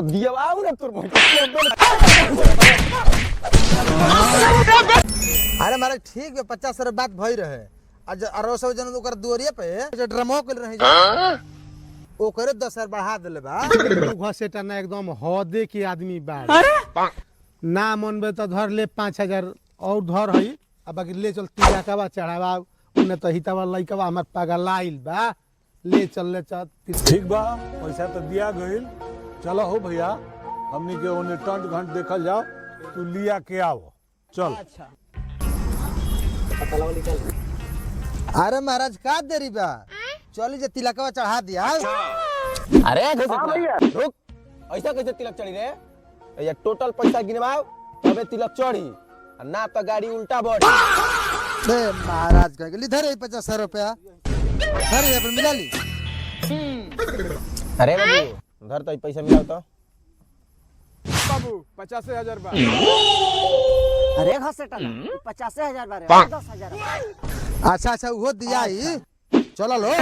तो दिया आओ ना तोर अरे मारे ठीक है 50 सर बात भई रहे आज 1800 जन ओकर दुआरिया पे ड्रामा कर रहे ओ करे 10 सर बढ़ा देले बा घसेटा ना एकदम हदे के आदमी बा ना मनबे तो धर ले 5000 और धर हई अब बाकी ले चल तिलकवा चढ़ावा उन्हें तो हितावा लइकवा हमर पगलाइल बा ले चल ठीक बा पैसा तो दिया गइल चलो हो भैया हमनी के ओने टंट घंट देखल जाओ तू लिया के आओ चल। अरे महाराज का देरी बा चली जे तिलकवा चढ़ा दिया। अरे रुक ऐसा कैसे तिलक चढ़ी रे या टोटल पैसा गिनवाओ तबे तिलक चढ़ी ना तो गाड़ी उल्टा बढ़ी। बे महाराज कह गेली धरे 50 रुपया धरे अपन मिला ली। अरे बाबू धर तो पैसा मिलाओ तो बाबू 50,000 बा। अरे घसेटा 50,000 बारे 10,000। अच्छा अच्छा वो दिया ही चलो लो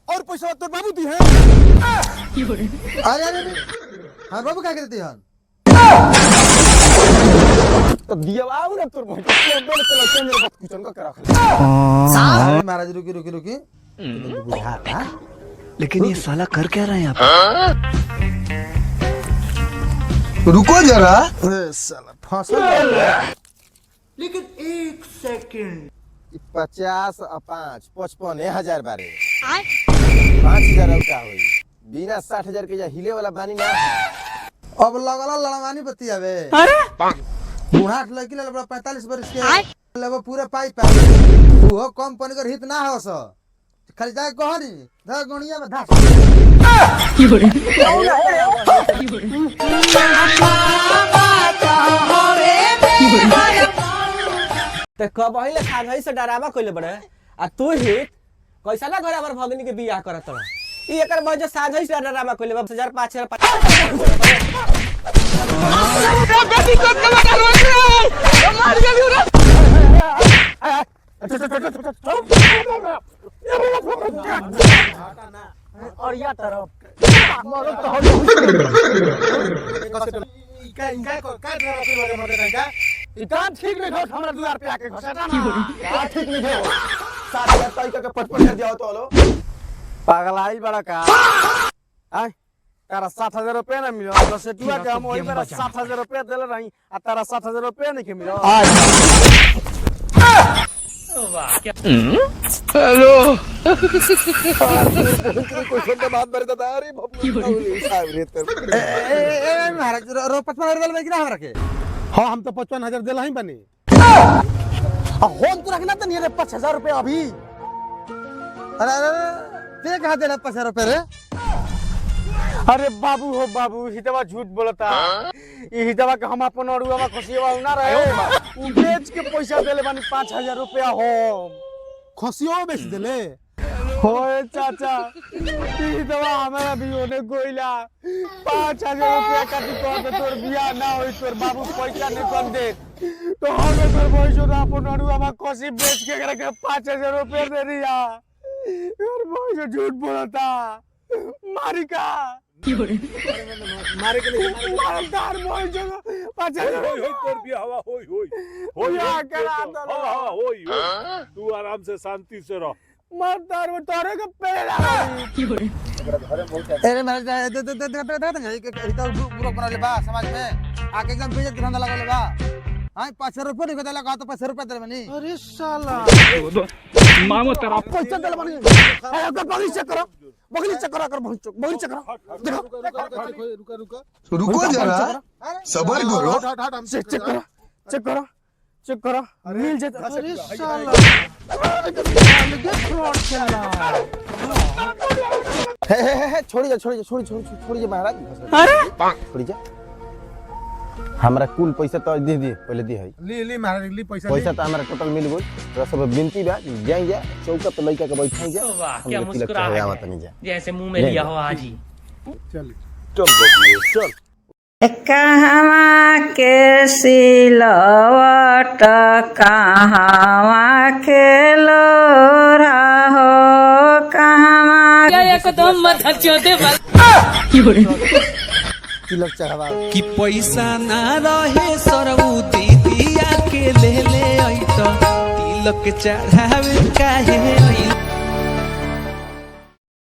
और पैसा तो बाबू दी है। अरे अरे हां बाबू क्या करती हन तो दिया आओ ना तोर बोल चलो चल मेरे बात किचन का करा। अरे महाराज रुकी रुकी रुकी बुढ़ा था लेकिन ये साला कर क्या रहे हैं आप? रुको जरा साला फसल लेकिन 1 सेकंड 50 और 5 55,000 बारे 5,000 और का होई बिना 60,000 के जा हिले वाला बानी ना अब लगला लड़वानी बतियावे। अरे बूढ़ा लड़की ले 45 वर्ष के लेबो पूरे पाई पाई वो कंपनी कर हित ना हो स खाली जाए कहनी ध गणिया में धास ते कब अहिले खाधै से डरावा कइले बड़े आ तू हित कैसा ना घर हमर भगनी के बियाह करत रह ई एकर वजह साझै से डरावा कइले 10,000 5,000 और या तरफ इतना ठीक नहीं घोट हमरा द्वार पे आके घोषाटा ना ठीक नहीं है 7,000 तई के 55 दिया तो लो पगलाइल बड़ा का आय तारा 7,000 रुपया ना मिलो बस टुआ के हम ओही मेरा 7,000 रुपया देले रही आ तारा 7,000 रुपया नहीं के मिलो। हेलो कोई छोटे बात बरे दादा अरे बाबू साहब रे ए महाराज रो 55 रुपया में किना हमरा के हां हम तो 55,000 देला ही बनी होम तो रखना तो नहीं रे 5000 रुपया अभी। अरे अरे ते कहा देला 50 रुपया रे अरे बाबू हो बाबू हितवा झूठ बोलता ई हितवा के हम अपन अड़ुआ खसियवा ना रहे उ बेच के पैसा देले बानी 5,000 रुपया हो खसियो बेच देले होए चाचा ई हितवा हमारा भी होने कोइला 5,000 रुपया का तो तोर बियाह ना होई तोर बाबू पैसा नहीं कर दे तो हमें तोर पैसा ना अपन अड़ुआ खसी बेच के करे के 5,000 रुपया दे दिया यार भाई झूठ बोलता मारिका मारे के लिए मारदार बोल जो 5,000 होई होई तोर भी हवा होई होई होई या करा दो हवा हवा होई तू आराम से शांति से रह मारदार वो तोरे के पेड़ा अरे महाराज दे पूरा बना ले बा समाज में आके एकदम बेइज्जत धंधा लगा ले बा हां 5 रुपया नहीं देला का तो 5 रुपया दे बनी। अरे साला मामो तेरा पैसा दे बनी अगर बगली चेक करो कर बगली चेक करो देखो रुको जरा सबर करो चेक करो मिल जाए। अरे साला फ्रॉड चला हे छोड़ी जा महाराज अरे छोड़ी जा हमरा कुल पैसा तो दे दे पहले दे है ली महाराज ली पैसा तो हमरा टोटल मिल गई तोरा सब विनती बा जाई जा चौका पे लइका के बैठाई जा वाह क्या मुस्कुरा है आवत नहीं जा जैसे मुंह में लिया हो आज ही चल चल चल कहवा के सिलवट कहवा के लोरा हो कहवा एकदम मत हचो दे तिलक चढ़ावा कि पैसा ना रहे सरऊ दीदिया के ले ले आई तो तिलक चढ़ावे काहे आई